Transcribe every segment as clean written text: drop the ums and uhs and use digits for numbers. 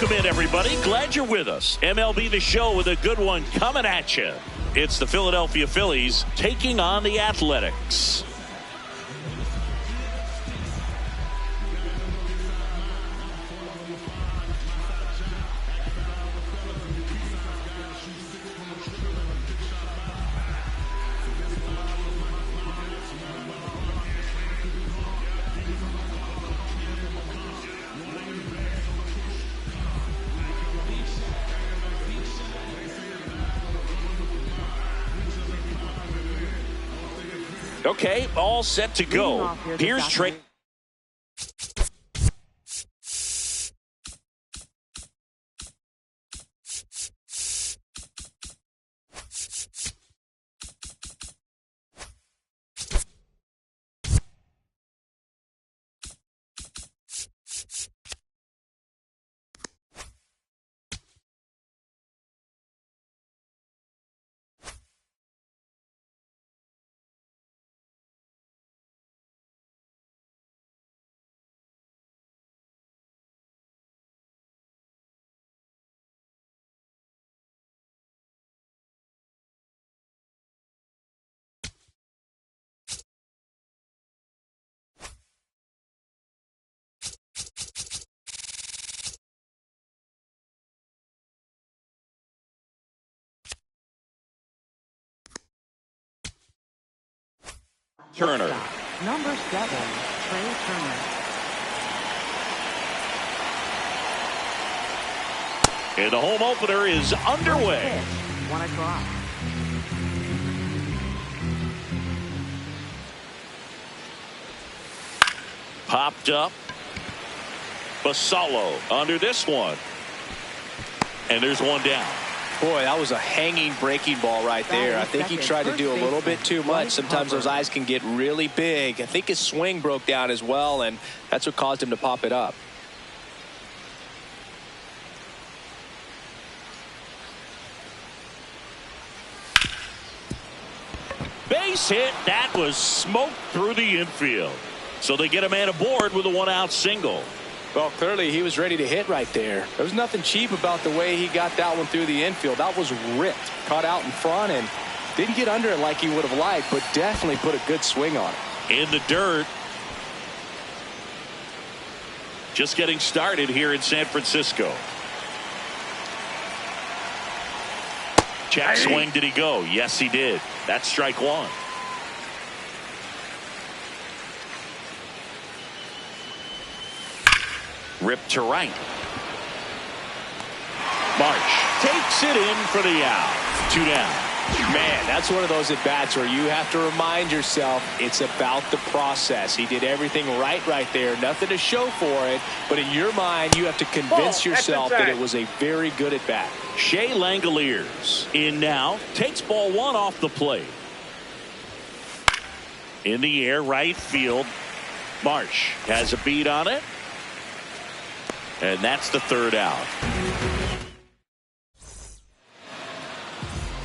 Welcome in, everybody. Glad you're with us. MLB The Show with a good one coming at you. It's the Philadelphia Phillies taking on the Athletics. Okay, all set to go. Here's Trey. Turner. Number 7, Trey Turner. And the home opener is underway. 1 o'clock. Popped up. Basallo under this one. And there's one down. Boy, that was a hanging breaking ball right there. I think he tried to do a little bit too much. Sometimes those eyes can get really big. I think his swing broke down as well, and that's what caused him to pop it up. Base hit. That was smoked through the infield. So they get a man aboard with a one-out single. Well, clearly he was ready to hit right there. There was nothing cheap about the way he got that one through the infield. That was ripped, caught out in front, and didn't get under it like he would have liked, but definitely put a good swing on it. In the dirt. Just getting started here in San Francisco. Check swing. Did he go? Yes, he did. That's strike one. Ripped to right. March takes it in for the out. 2 down. Man, that's one of those at-bats where you have to remind yourself it's about the process. He did everything right there. Nothing to show for it. But in your mind, you have to convince yourself that it was a very good at-bat. Shea Langoliers in now. Takes ball 1 off the plate. In the air, right field. March has a beat on it. And that's the 3rd out.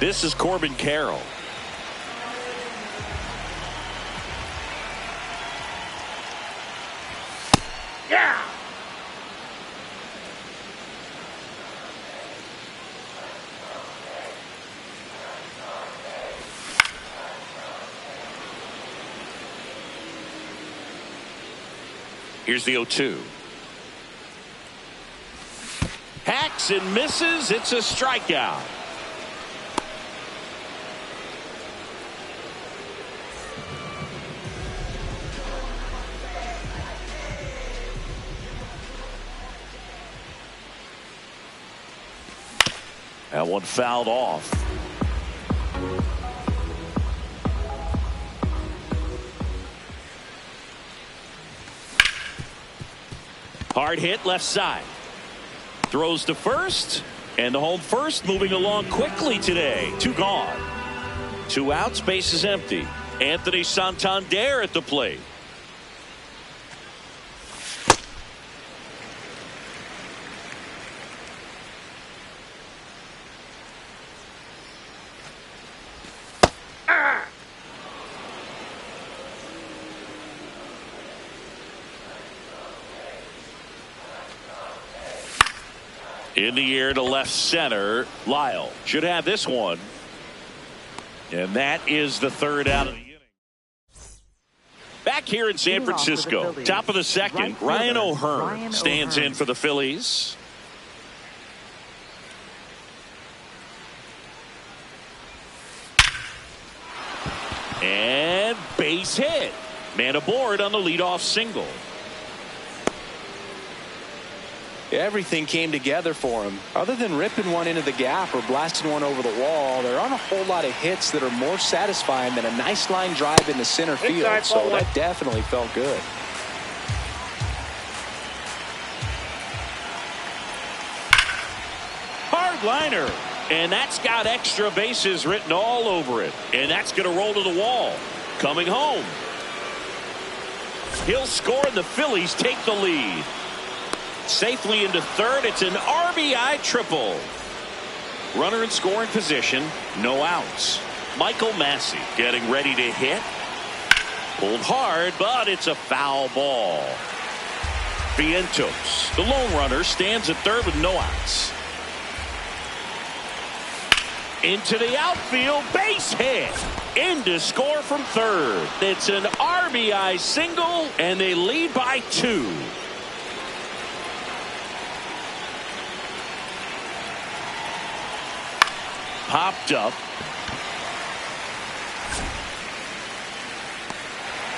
This is Corbin Carroll. Yeah. Here's the 0-2. Hacks and misses. It's a strikeout. That one fouled off. Hard hit left side. Throws to first, and the home first moving along quickly today. 2 gone. 2 outs, base is empty. Anthony Santander at the plate. In the air to left center. Lyle should have this one. And that is the third out of the inning. Back here in San Francisco, top of the second, Ryan O'Hearn stands in for the Phillies. And base hit. Man aboard on the leadoff single. Everything came together for him. Other than ripping one into the gap or blasting one over the wall, there aren't a whole lot of hits that are more satisfying than a nice line drive into center field. So that definitely felt good. Hard liner. And that's got extra bases written all over it. And that's going to roll to the wall. Coming home. He'll score and the Phillies take the lead. Safely into third. It's an RBI triple. Runner in scoring position. No outs. Michael Massey getting ready to hit. Pulled hard, but it's a foul ball. Vientos, the lone runner, stands at third with no outs. Into the outfield, base hit. In to score from third. It's an RBI single, and they lead by 2. Popped up.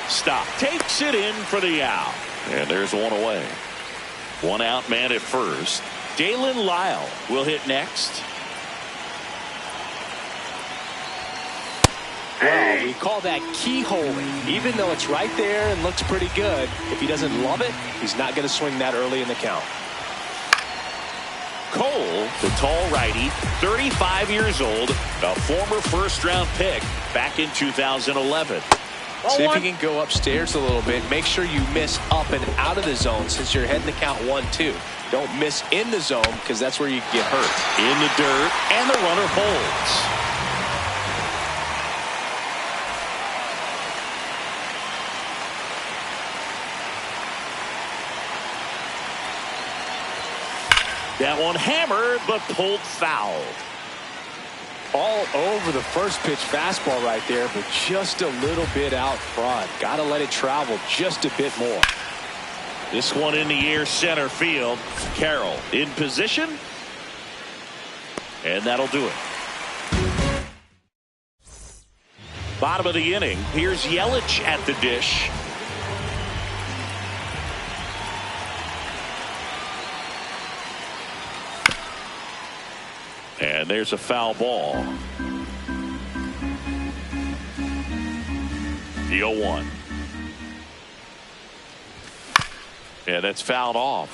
Stop. Takes it in for the out. And there's one away. One out man at first. Dalen Lyle will hit next. Well, we call that keyholing. Even though it's right there and looks pretty good, if he doesn't love it, he's not going to swing that early in the count. Cole, the tall righty, 35 years old, a former first-round pick back in 2011. See if you can go upstairs a little bit. Make sure you miss up and out of the zone since you're heading to count 1-2. Don't miss in the zone because that's where you get hurt. In the dirt, and the runner holds. That one hammered, but pulled foul. All over the first pitch fastball right there, but just a little bit out front. Got to let it travel just a bit more. This one in the air center field. Carroll in position. And that'll do it. Bottom of the inning. Here's Yelich at the dish. And there's a foul ball. The 0-1. Yeah, that's fouled off.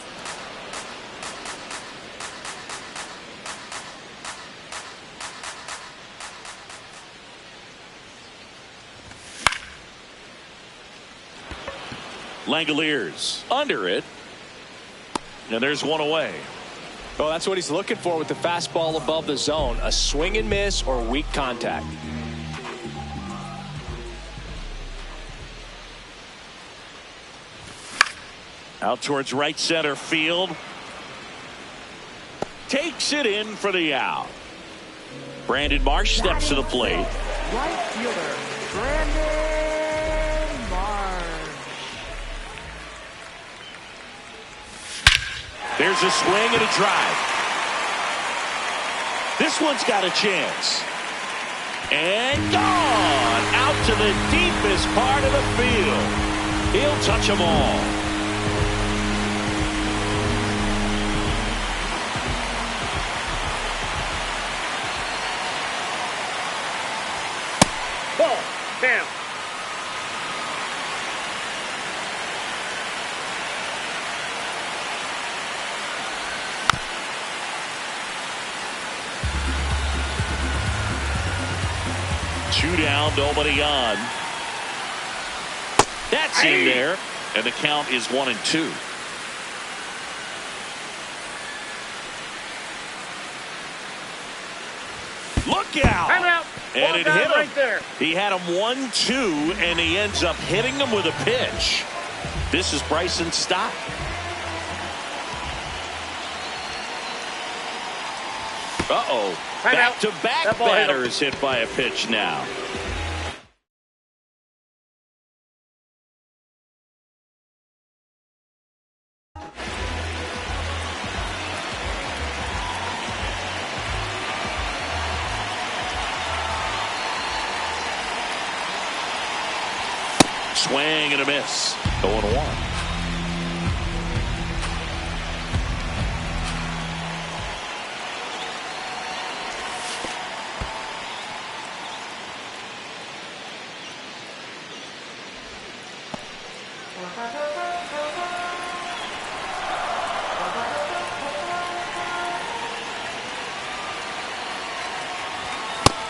Langoliers under it. And there's one away. Well, that's what he's looking for with the fastball above the zone. A swing and miss or weak contact. Out towards right center field. Takes it in for the out. Brandon Marsh steps to the plate. Right fielder, Brandon Marsh. There's a swing and a drive. This one's got a chance. And gone out to the deepest part of the field. He'll touch them all. Ball, down. Two down, nobody on. That's in there, and the count is 1-2. Look out! Time out. And it Ball hit down him. right there. He had him 1-2, and he ends up hitting him with a pitch. This is Bryson Stott. Uh-oh. Back-to-back batters hit by a pitch now. Swing and a miss. 0-1.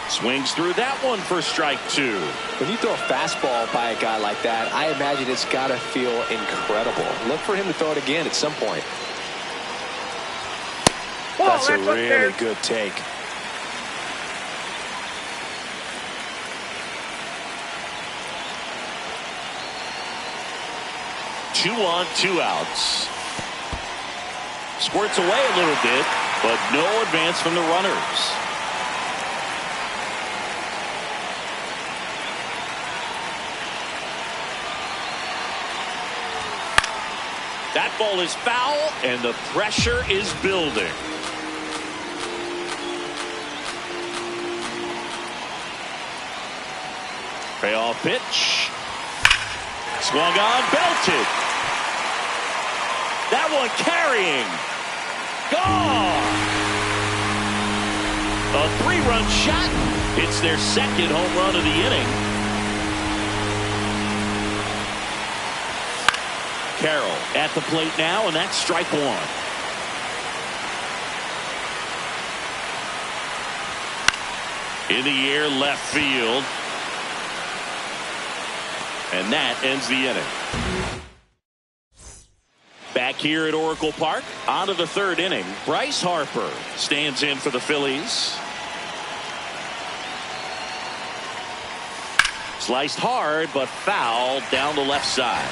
Swings through that one for strike 2. When you throw a fastball by a guy like that, I imagine it's got to feel incredible. Look for him to throw it again at some point. That's a really good take. Two on, 2 outs. Squirts away a little bit, but no advance from the runners. That ball is foul, and the pressure is building. Payoff pitch. Swung on, belted. That one carrying. Gone. A 3-run shot. It's their second home run of the inning. Carroll at the plate now, and that's strike 1. In the air, left field. And that ends the inning. Back here at Oracle Park, on to the 3rd inning. Bryce Harper stands in for the Phillies. Sliced hard, but foul down the left side.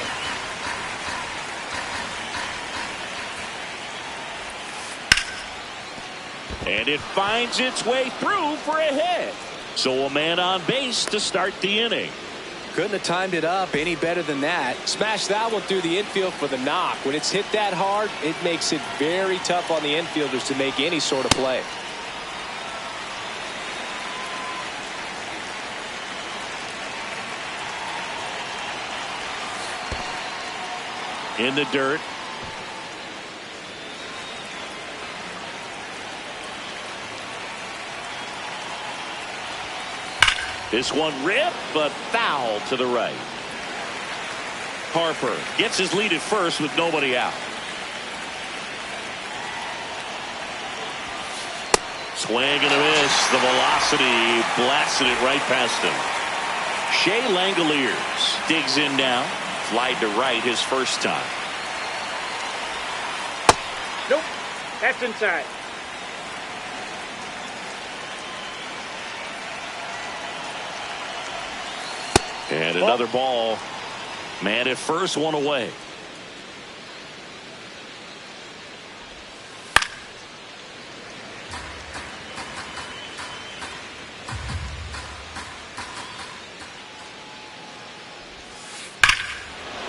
And it finds its way through for a hit. So a man on base to start the inning. Couldn't have timed it up any better than that. Smash that one through the infield for the knock. When it's hit that hard, it makes it very tough on the infielders to make any sort of play. In the dirt. This one ripped, but foul to the right. Harper gets his lead at first with nobody out. Swing and a miss. The velocity blasted it right past him. Shea Langoliers digs in now. Flied to right his first time. Nope. That's inside. And another ball. Man at first, one away.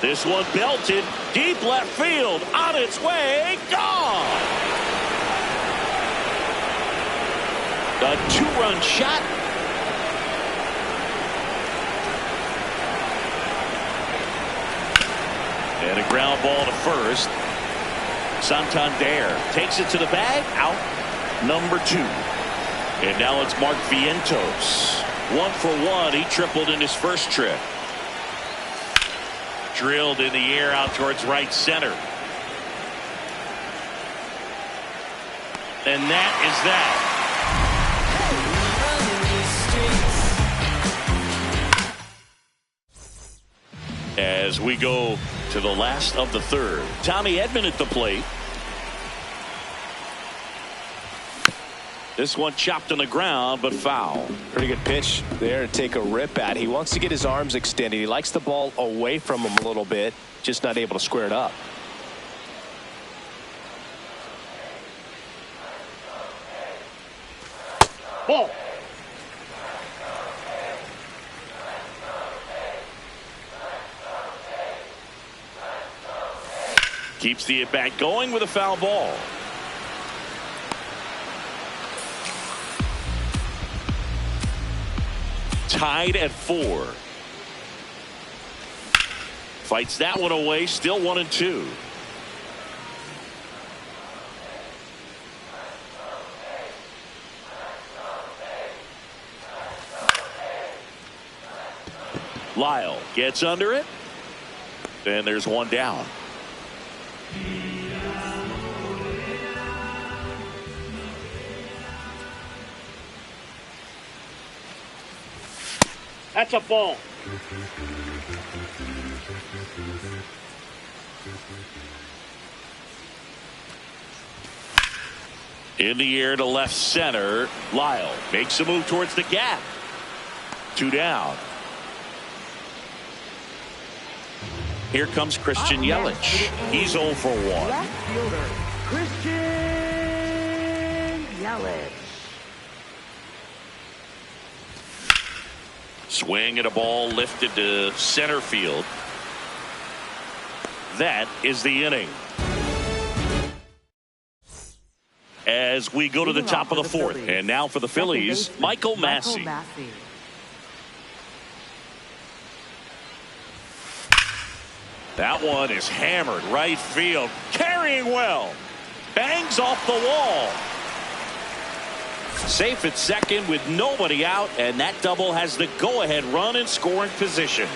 This one belted deep left field, on its way, gone. A 2-run shot. And a ground ball to first. Santander takes it to the bag. Out number 2. And now it's Mark Vientos. 1 for 1. He tripled in his first trip. Drilled in the air out towards right center. And that is that. As we go to the last of the 3rd. Tommy Edman at the plate. This one chopped on the ground, but foul. Pretty good pitch there to take a rip at. He wants to get his arms extended. He likes the ball away from him a little bit, just not able to square it up. Ball. Keeps the at-bat going with a foul ball. Tied at 4. Fights that one away, still 1-2. Lyle gets under it, and there's one down. That's a ball. In the air to left center. Lyle makes a move towards the gap. 2 down. Here comes Christian Yelich. He's 0 for 1. Left fielder, Christian Yelich. Swing and a ball lifted to center field. That is the inning. As we go to the top of the 4th. And now for the Phillies, Michael Massey. That one is hammered right field. Carrying well. Bangs off the wall. Safe at second with nobody out, and that double has the go-ahead run in scoring position.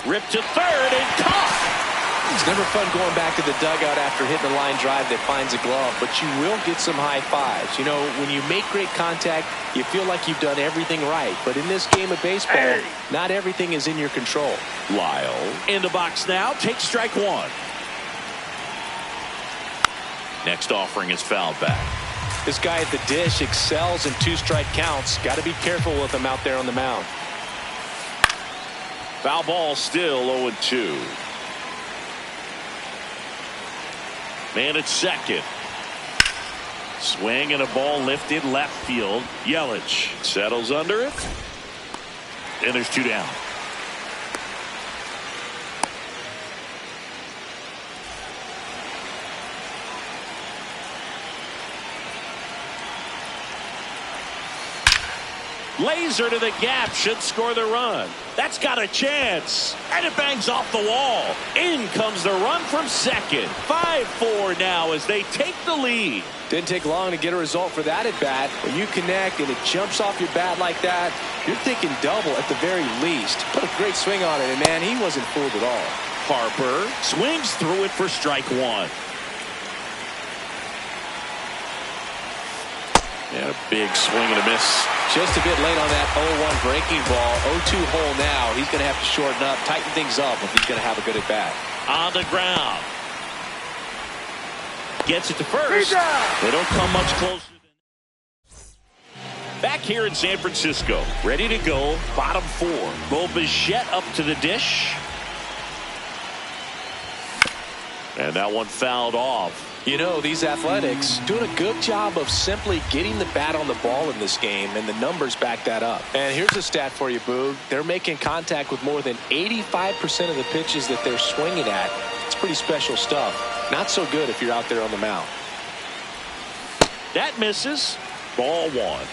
Ripped to third and caught. It's never fun going back to the dugout after hitting a line drive that finds a glove, but you will get some high fives. You know, when you make great contact, you feel like you've done everything right. But in this game of baseball, not everything is in your control. Lyle in the box now, takes strike 1. Next offering is fouled back. This guy at the dish excels in 2-strike counts. Got to be careful with him out there on the mound. Foul ball, still 0-2. Man at second. Swing and a ball lifted left field. Yelich settles under it. And there's 2 down. Laser to the gap, should score the run. That's got a chance. And it bangs off the wall. In comes the run from second. 5-4 now as they take the lead. Didn't take long to get a result for that at bat. When you connect and it jumps off your bat like that, you're thinking double at the very least. Put a great swing on it, and man, he wasn't fooled at all. Harper swings through it for strike 1. And a big swing and a miss. Just a bit late on that 0-1 breaking ball. 0-2 hole now. He's going to have to shorten up, tighten things up if he's going to have a good at bat. On the ground. Gets it to first. They don't come much closer. Back here in San Francisco, ready to go. Bottom 4. Bo Bichette up to the dish. And that one fouled off. You know, these Athletics doing a good job of simply getting the bat on the ball in this game, and the numbers back that up. And here's a stat for you, Boog. They're making contact with more than 85% of the pitches that they're swinging at. It's pretty special stuff. Not so good if you're out there on the mound. That misses. Ball 1.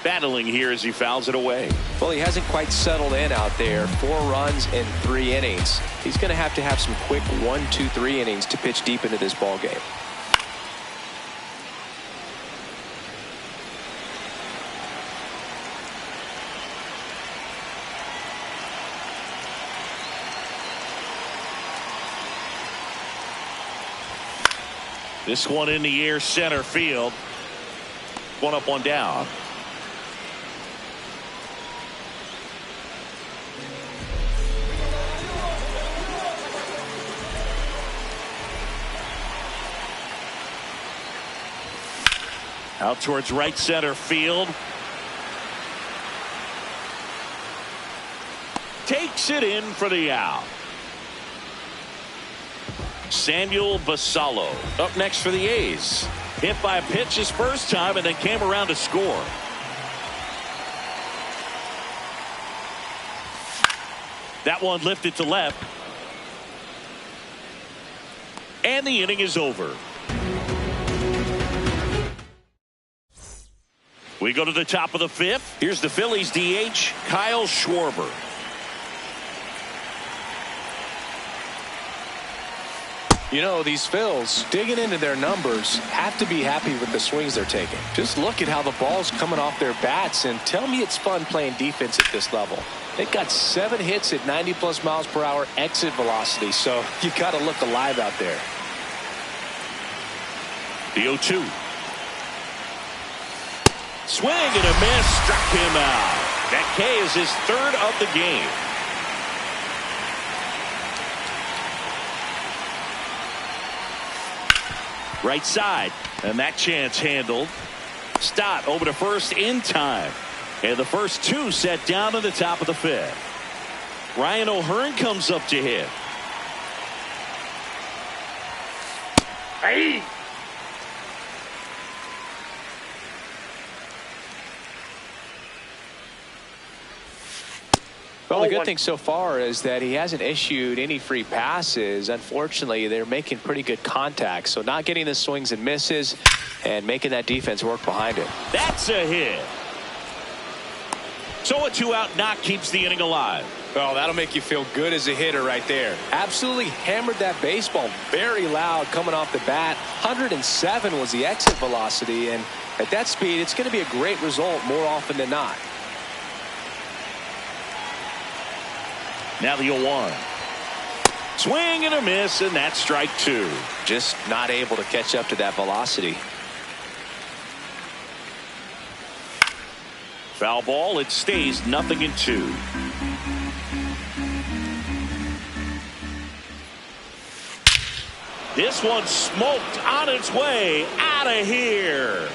Battling here as he fouls it away. Well, he hasn't quite settled in out there. 4 runs in 3 innings. He's going to have some quick 1, 2, 3 innings to pitch deep into this ball game. This one in the air, center field. 1 up, 1 down. Out towards right center field. takes it in for the out. Samuel Basallo up next for the A's. Hit by a pitch his first time and then came around to score. That one lifted to left. And the inning is over. We go to the top of the fifth. Here's the Phillies DH, Kyle Schwarber. You know, these Phils, digging into their numbers, have to be happy with the swings they're taking. Just look at how the ball's coming off their bats and tell me it's fun playing defense at this level. They've got 7 hits at 90+ miles per hour exit velocity, so you got to look alive out there. The 0-2. Swing and a miss, struck him out. That K is his 3rd of the game. Right side, and that chance handled. Stott over to first in time. And the first 2 set down to the top of the 5th. Ryan O'Hearn comes up to hit. Hey! Well, the good thing so far is that he hasn't issued any free passes. Unfortunately, they're making pretty good contact. So not getting the swings and misses and making that defense work behind it. That's a hit. So a 2-out knock keeps the inning alive. Well, that'll make you feel good as a hitter right there. Absolutely hammered that baseball very loud coming off the bat. 107 was the exit velocity. And at that speed, it's going to be a great result more often than not. Now the 0-1. Swing and a miss, and that's strike 2. Just not able to catch up to that velocity. Foul ball. It stays 0-2. This one smoked on its way out of here.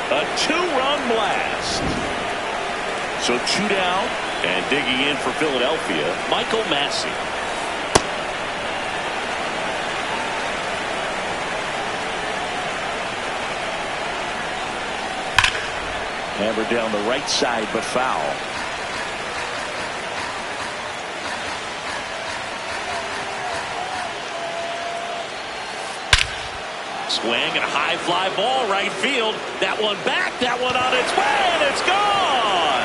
A 2-run blast. So 2 down, and digging in for Philadelphia, Michael Massey. Hammered down the right side, but foul. Swing and a high fly ball right field. That one back, that one on its way, and it's gone.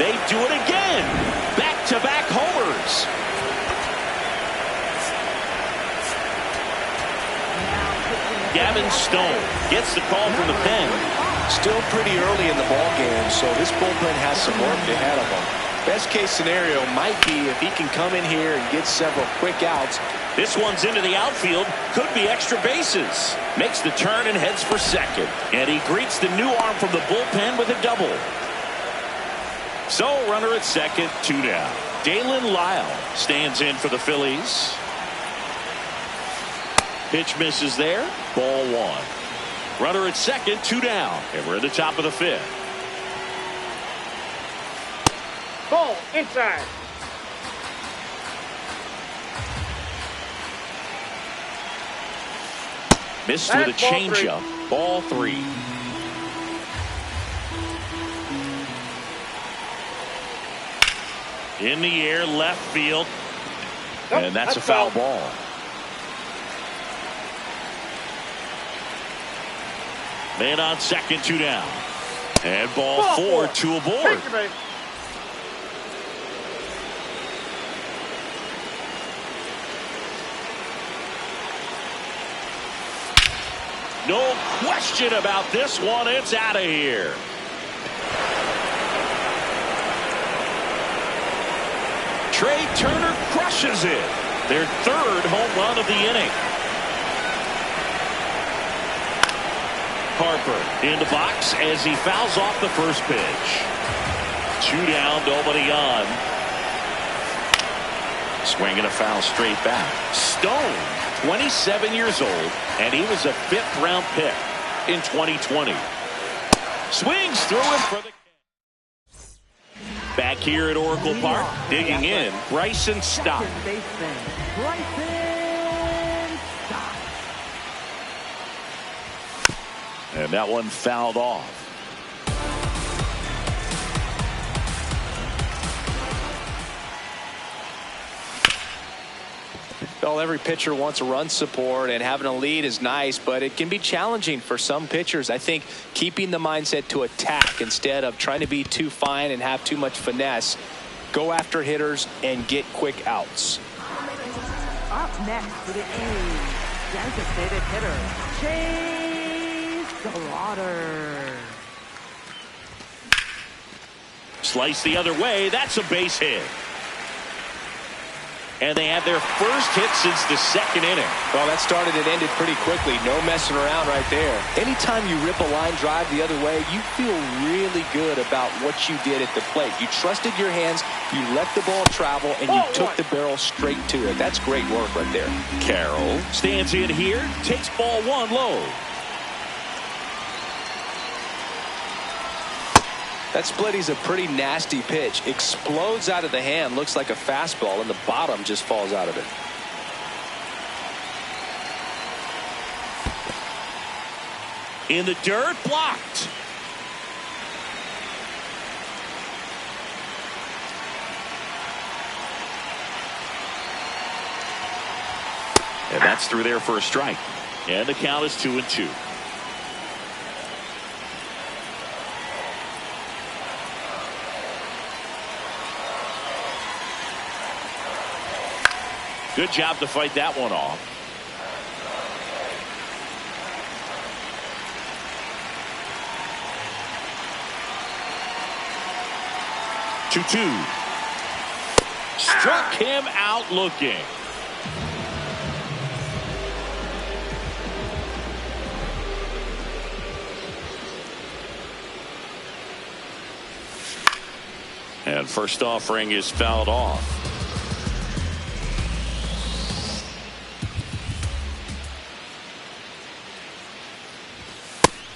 They do it again. Back-to-back homers. Gavin Stone gets the call from the pen. Still pretty early in the ball game, so this bullpen has some work ahead of them. Best case scenario might be if he can come in here and get several quick outs. This one's into the outfield. Could be extra bases. Makes the turn and heads for second. And he greets the new arm from the bullpen with a double. So runner at second, 2 down. Dalen Lyle stands in for the Phillies. Pitch misses there. Ball 1. Runner at second, 2 down. And we're at the top of the 5th. Ball inside. Missed with a changeup. Ball 3. In the air, left field. Nope, and that's a foul ball. Man on second, 2 down. And ball 4, 2 aboard. Thank you, man. No question about this one. It's out of here. Trey Turner crushes it. Their 3rd home run of the inning. Harper in the box as he fouls off the first pitch. 2 down, nobody on. Swinging a foul straight back. Stone, 27 years old, and he was a 5th round pick in 2020. Swings through it for the. Back here at Oracle Park, digging in, Bryson Stott. And that one fouled off. Well, every pitcher wants a run support, and having a lead is nice, but it can be challenging for some pitchers. I think keeping the mindset to attack instead of trying to be too fine and have too much finesse. Go after hitters and get quick outs. Up next for the A's, designated hitter, Chase Slaughter. Slice the other way. That's a base hit. And they had their first hit since the second inning. Well, that started and ended pretty quickly. No messing around right there. Anytime you rip a line drive the other way, you feel really good about what you did at the plate. You trusted your hands, you let the ball travel, and you took the barrel straight to it. That's great work right there. Carroll stands in here, takes ball one low. That splitty's a pretty nasty pitch. Explodes out of the hand, looks like a fastball, and the bottom just falls out of it. In the dirt, blocked. And that's through there for a strike. And the count is 2-2. Good job to fight that one off. Two. Struck him out looking. And first offering is fouled off.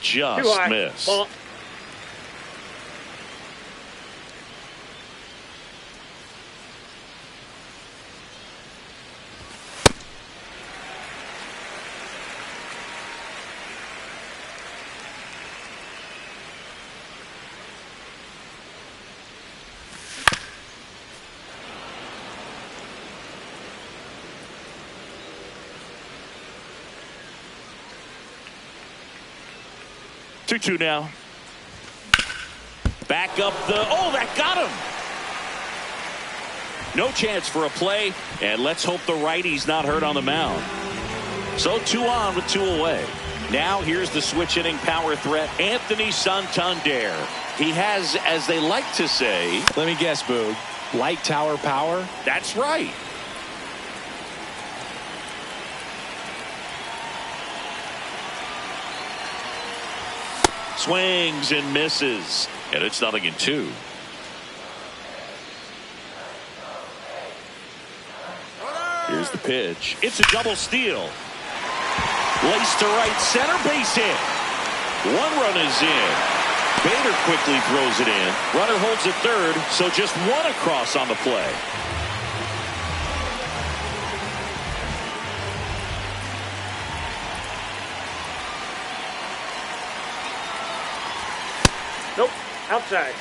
Just missed. Ball. Two now. Back up the. Oh, that got him. No chance for a play, and let's hope the righty's not hurt on the mound. So 2 on with 2 away. Now here's the switch hitting power threat, Anthony Santander. He has, as they like to say. Let me guess, Boog. Light tower power? That's right. Swings and misses, and it's 0-2. Here's the pitch. It's a double steal. Laced to right center, base hit. 1 run is in. Bader quickly throws it in. Runner holds at third, so just 1 across on the play. Nope. Outside.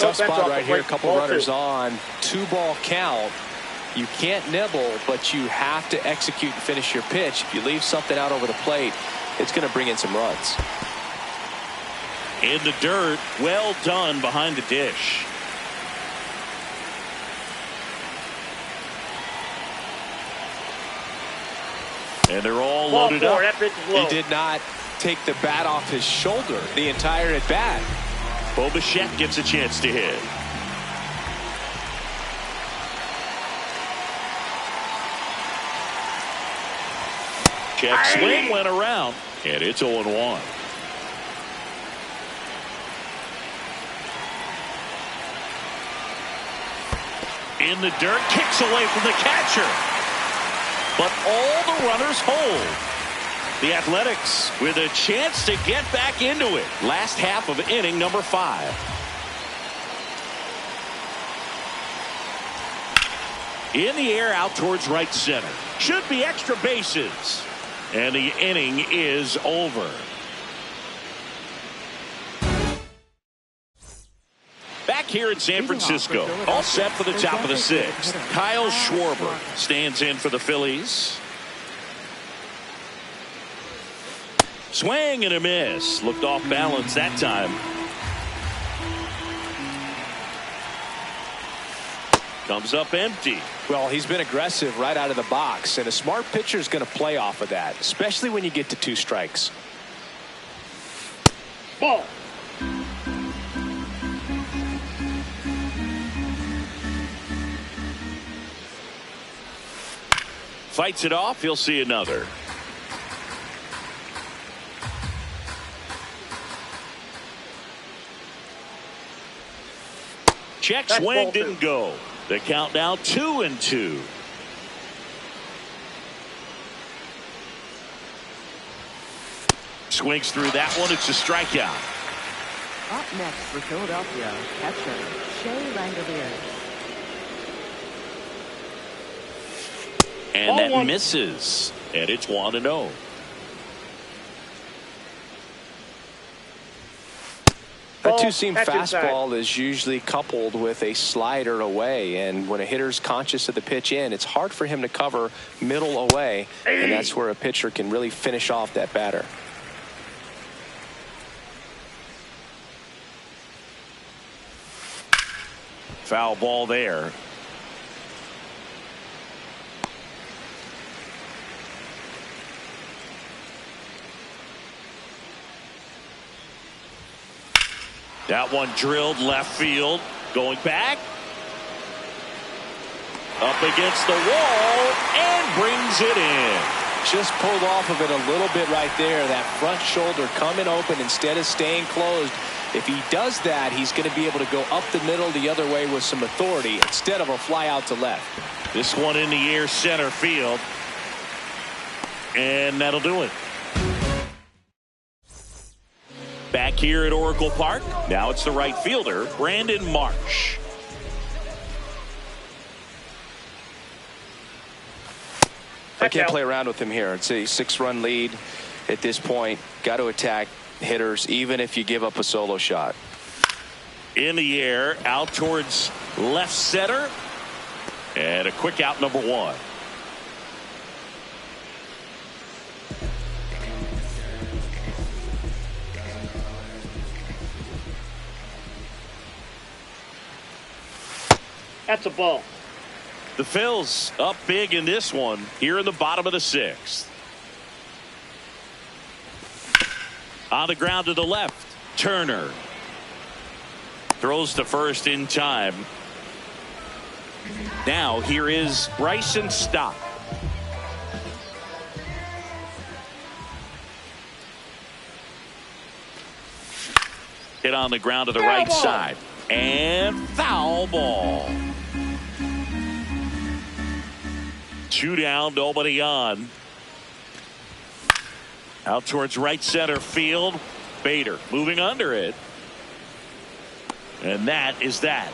Tough spot right here. A couple runners on. 2-ball count. You can't nibble, but you have to execute and finish your pitch. If you leave something out over the plate, it's going to bring in some runs. In the dirt, well done behind the dish. And they're all loaded up. He did not take the bat off his shoulder the entire at bat. Bo Bichette gets a chance to hit. Check swing went around, and it's 0-1. In the dirt, kicks away from the catcher. But all the runners hold. The Athletics with a chance to get back into it. Last half of inning number 5. In the air, out towards right center. Should be extra bases. And the inning is over. Back here in San Francisco, all set for the top of the 6th. Kyle Schwarber stands in for the Phillies. Swing and a miss. Looked off balance that time. Comes up empty. Well, he's been aggressive right out of the box, and a smart pitcher is going to play off of that, especially when you get to 2 strikes. Ball. Fights it off. He'll see another. Check swing didn't go. The count now 2-2. Swings through that one. It's a strikeout. Up next for Philadelphia, catcher Shea Langolier. And that misses. And it's 1-0. That two-seam fastball is usually coupled with a slider away, and when a hitter's conscious of the pitch in, it's hard for him to cover middle away, and that's where a pitcher can really finish off that batter. Foul ball there. That one drilled left field. Going back. Up against the wall and brings it in. Just pulled off of it a little bit right there. That front shoulder coming open instead of staying closed. If he does that, he's going to be able to go up the middle the other way with some authority instead of a fly out to left. This one in the air, center field. And that'll do it. Back here at Oracle Park, now it's the right fielder, Brandon Marsh. I can't play around with him here. It's a 6-run lead at this point. Got to attack hitters, even if you give up a solo shot. In the air, out towards left center. And a quick out, number 1. That's a ball. The Phils up big in this one here in the bottom of the 6th. On the ground to the left, Turner throws to first in time. Now here is Bryson Stott. Hit on the ground to the right side. And foul ball. 2 down, nobody on. Out towards right center field. Bader moving under it. And that is that.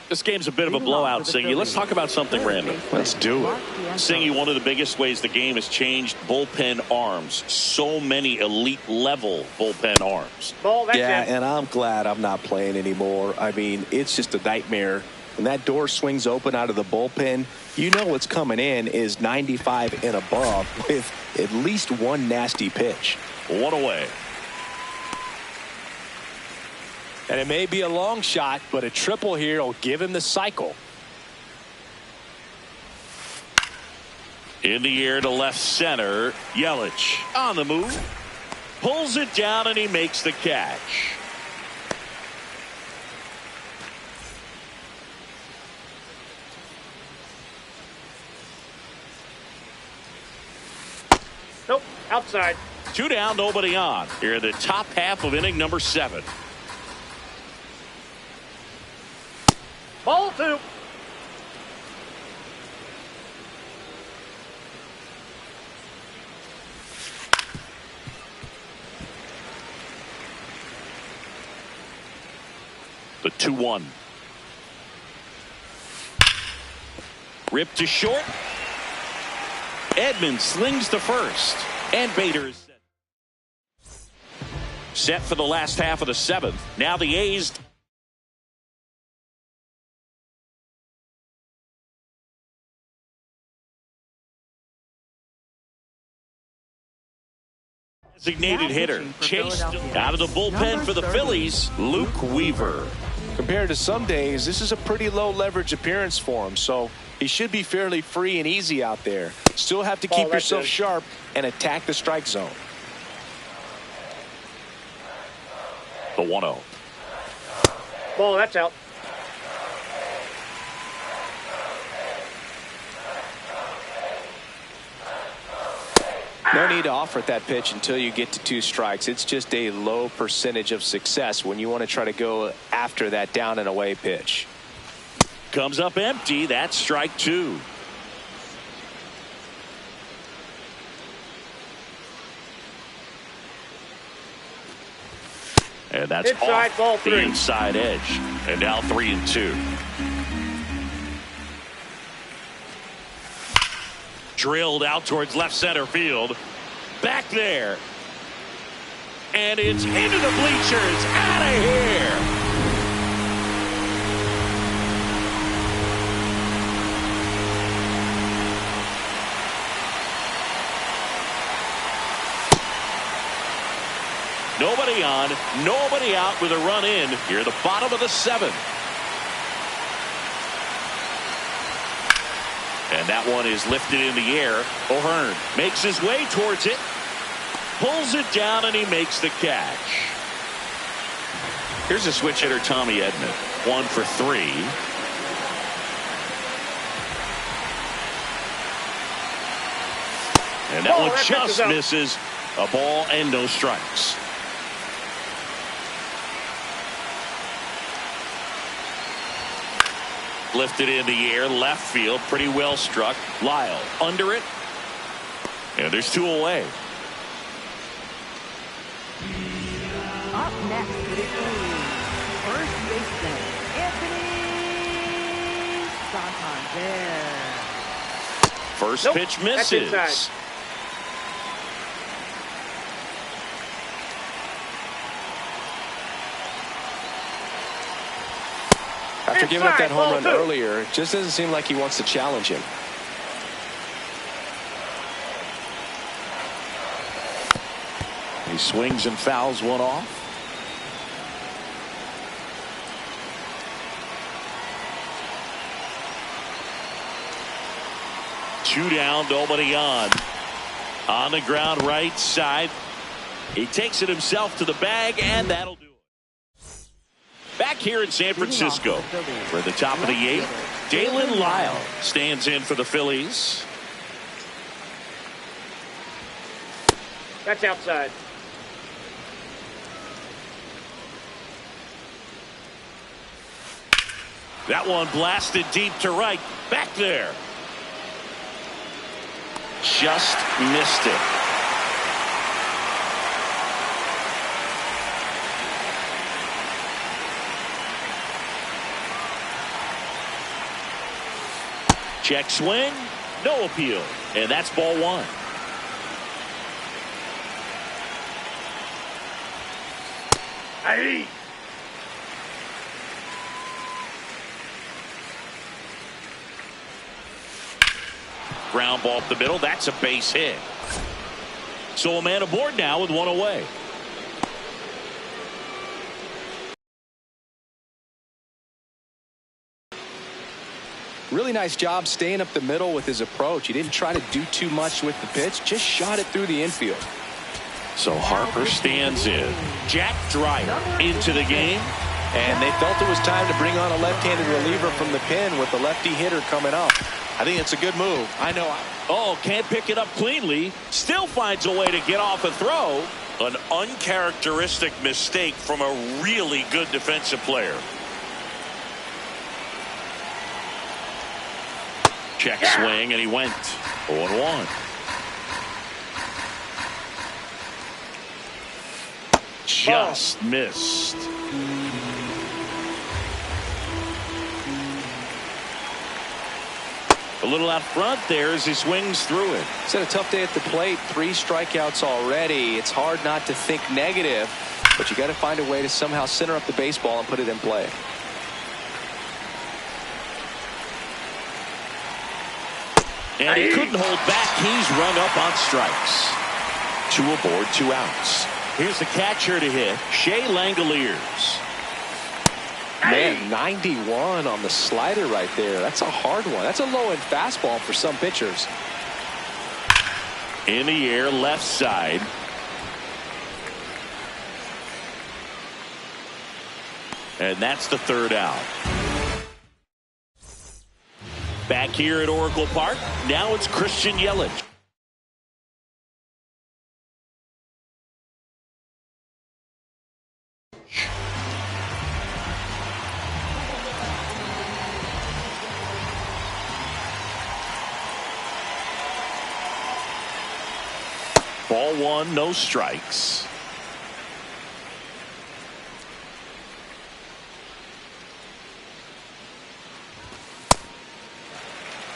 This game's a bit of a blowout, Singy. Let's talk about something random. Let's do it. Singy, one of the biggest ways the game has changed, bullpen arms. So many elite level bullpen arms. Yeah, and I'm glad I'm not playing anymore. I mean, it's just a nightmare. When that door swings open out of the bullpen, you know what's coming in is 95 and above with at least one nasty pitch. 1 away. And it may be a long shot, but a triple here will give him the cycle. In the air to left center, Yelich on the move. Pulls it down and he makes the catch. Nope, outside. 2 down, nobody on. Here in the top half of inning number 7. Ball 2. The 2-1. Ripped to short. Edmonds slings to first. And Bader is set for the last half of the 7th. Now the A's designated hitter chased out of the bullpen for the Phillies, Luke Weaver. Compared to some days, this is a pretty low leverage appearance for him, so he should be fairly free and easy out there. Still have to keep yourself sharp and attack the strike zone. The 1-0. Ball, that's out. No need to offer at that pitch until you get to 2 strikes. It's just a low percentage of success when you want to try to go after that down and away pitch. Comes up empty. That's strike 2. And that's inside, off ball the 3. inside edge. And now 3-2. Drilled out towards left center field. Back there. And it's into the bleachers. Out of here. Nobody on, nobody out with a run in here at the bottom of the 7th. And that one is lifted in the air. O'Hearn makes his way towards it, pulls it down, and he makes the catch. Here's a switch hitter, Tommy Edman. 1 for 3. And that one just misses. A ball and no strikes. Lifted in the air, left field, pretty well struck. Lyle under it. And there's 2 away. Up next for the A's, first baseman, Anthony Santander. First pitch misses. After giving up that home run earlier, it just doesn't seem like he wants to challenge him. He swings and fouls one off. Two down, nobody on. On the ground, right side. He takes it himself to the bag, and that'll do it. Back here in San Francisco for the top of the 8th, Dalen Lyle stands in for the Phillies. That's outside. That one blasted deep to right. Back there. Just missed it. Check swing, no appeal, and that's ball 1. Hey. Ground ball up the middle, that's a base hit. So a man aboard now with 1 away. Really nice job staying up the middle with his approach. He didn't try to do too much with the pitch, just shot it through the infield. So Harper stands in. Jack Dreyer into the game. And they felt it was time to bring on a left-handed reliever from the pen with the lefty hitter coming up. I think it's a good move. I know. Oh, can't pick it up cleanly. Still finds a way to get off a throw. An uncharacteristic mistake from a really good defensive player. Check swing, and he went 0-1. Just missed. A little out front there as he swings through it. He's had a tough day at the plate. 3 strikeouts already. It's hard not to think negative, but you got to find a way to somehow center up the baseball and put it in play. And he couldn't hold back. He's run up on strikes. 2 aboard, 2 outs. Here's the catcher to hit, Shea Langoliers. Man, 91 on the slider right there. That's a hard one. That's a low-end fastball for some pitchers. In the air, left side. And that's the 3rd out. Back here at Oracle Park, now it's Christian Yelich. Ball 1, no strikes.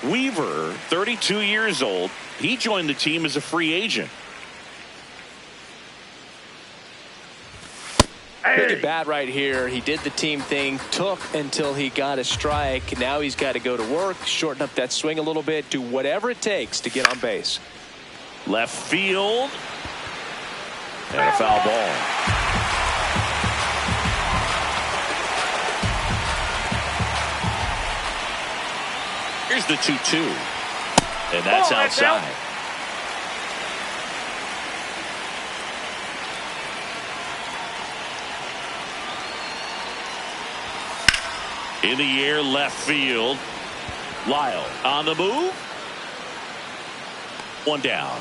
Weaver, 32 years old. He joined the team as a free agent. Big at bat right here. He did the team thing, took until he got a strike. Now he's got to go to work, shorten up that swing a little bit, do whatever it takes to get on base. Left field. And a foul ball. Here's the 2-2. And that's outside. In the air, left field. Lyle on the move. 1 down.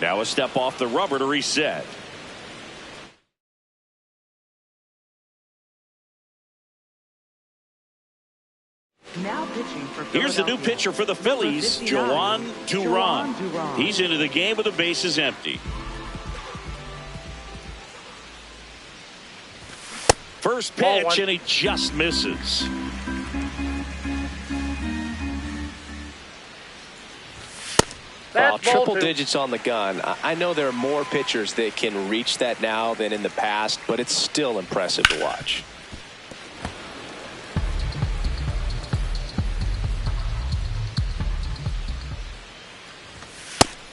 Now a step off the rubber to reset. Now pitching for Here's the new pitcher for the Phillies, Joan Duran. He's into the game with the bases empty. First pitch, and he just misses. Triple digits on the gun. I know there are more pitchers that can reach that now than in the past, but it's still impressive to watch.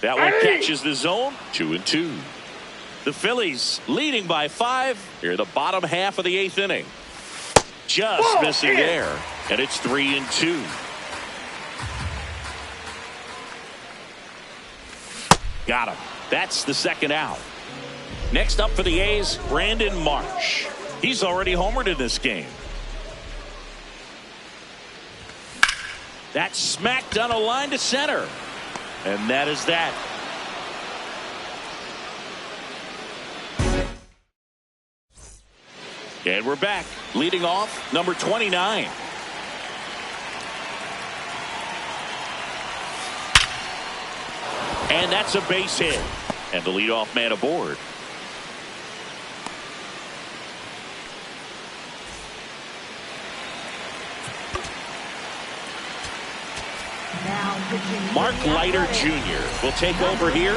That one catches the zone. 2-2. The Phillies leading by 5 here in the bottom half of the 8th inning. Just missing there, and it's 3-2. Got him. That's the 2nd out. Next up for the A's, Brandon Marsh. He's already homered in this game. That's smacked on a line to center. And that is that. And we're back. Leading off, number 29. And that's a base hit. And the leadoff man aboard. Mark Leiter Jr. will take over here.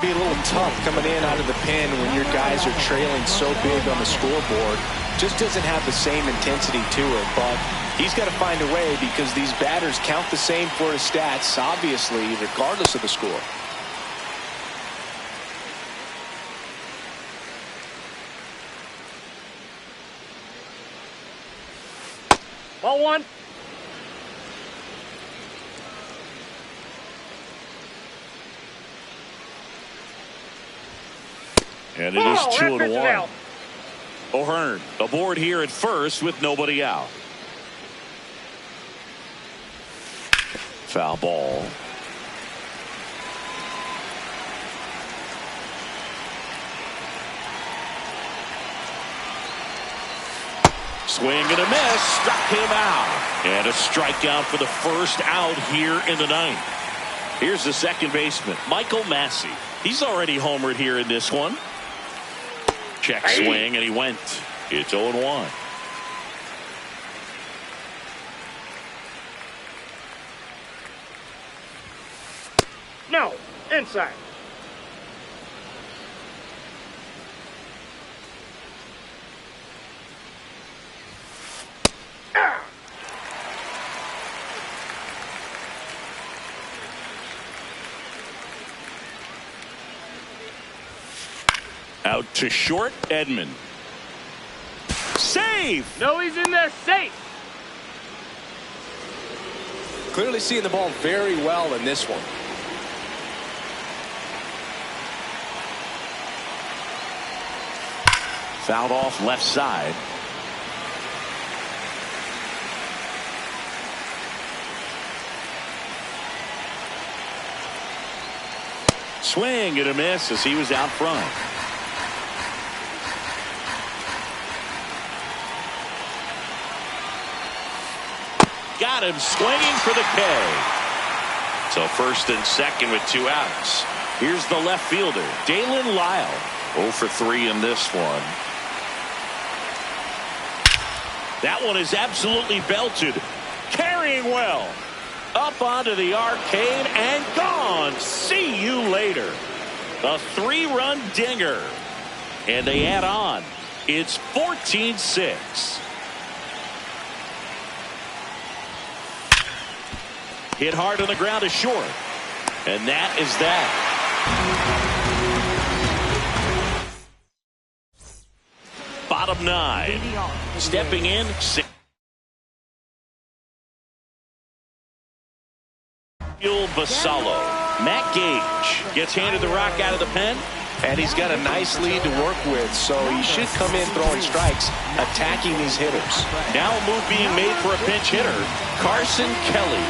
Be a little tough coming in out of the pen when your guys are trailing so big on the scoreboard. Just doesn't have the same intensity to it, but he's got to find a way because these batters count the same for his stats, obviously, regardless of the score. Ball 1. And it is Oh, 2-1. out. O'Hearn aboard here at first with nobody out. Foul ball. Swing and a miss. Struck him out. And a strikeout for the first out here in the ninth. Here's the second baseman, Michael Massey. He's already homered here in this one. Check swing, and he went. It's 0-1. No, inside. Out to short, Edman. Save! No, he's in there safe. Clearly seeing the ball very well in this one. Fouled off left side. Swing and a miss as he was out front. Got him swinging for the K. So first and second with 2 outs. Here's the left fielder, Dalen Lyle. 0 for 3 in this one. That one is absolutely belted. Carrying well. Up onto the arcade and gone. See you later. A 3-run dinger. And they add on. It's 14-6. Hit hard on the ground is short. And that is that. Bottom 9. Stepping in. Basallo. Matt Gage gets handed the rock out of the pen. And he's got a nice lead to work with, so he should come in throwing strikes, attacking these hitters. Now a move being made for a pinch hitter, Carson Kelly.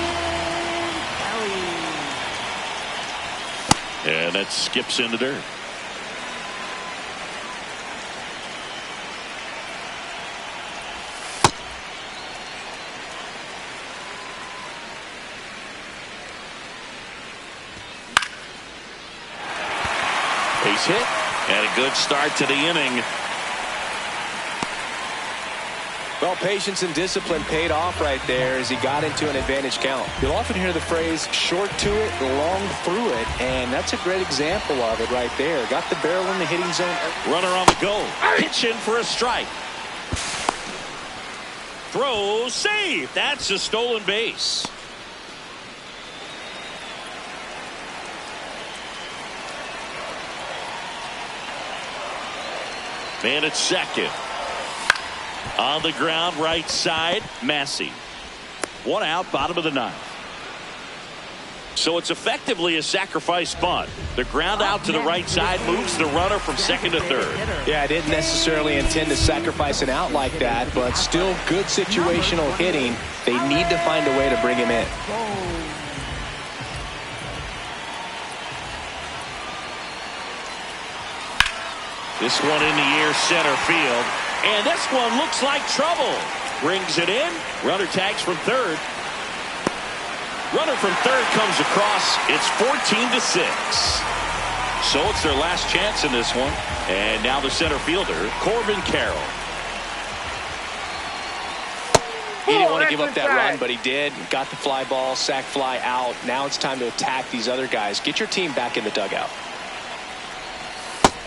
And that skips into dirt. Base hit and a good start to the inning. Well, patience and discipline paid off right there as he got into an advantage count. You'll often hear the phrase short to it, long through it, and that's a great example of it right there. Got the barrel in the hitting zone. Runner on the go. Pitch in for a strike. Throw, save. That's a stolen base. Man at second. On the ground, right side, Massey. 1 out, bottom of the 9th. So it's effectively a sacrifice bunt. The ground out to the right side moves the runner from second to third. Yeah, I didn't necessarily intend to sacrifice an out like that, but still good situational hitting. They need to find a way to bring him in. This one in the air, center field. And this one looks like trouble. Brings it in. Runner tags from third. Runner from third comes across. It's 14-6. So it's their last chance in this one. And now the center fielder, Corbin Carroll. He didn't want to give up that run, but he did. Got the fly ball, sac fly out. Now it's time to attack these other guys. Get your team back in the dugout.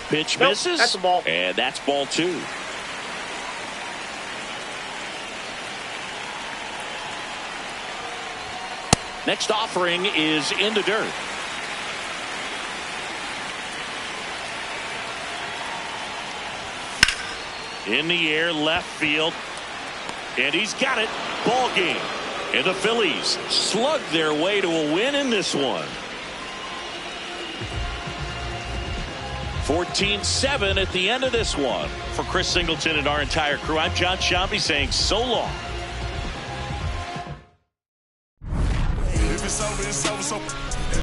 Pitch misses. That's a ball. And that's ball 2. Next offering is in the dirt. In the air, left field. And he's got it. Ball game. And the Phillies slug their way to a win in this one. 14-7 at the end of this one. For Chris Singleton and our entire crew, I'm John Sciambi saying so long. If it's over, it's over. So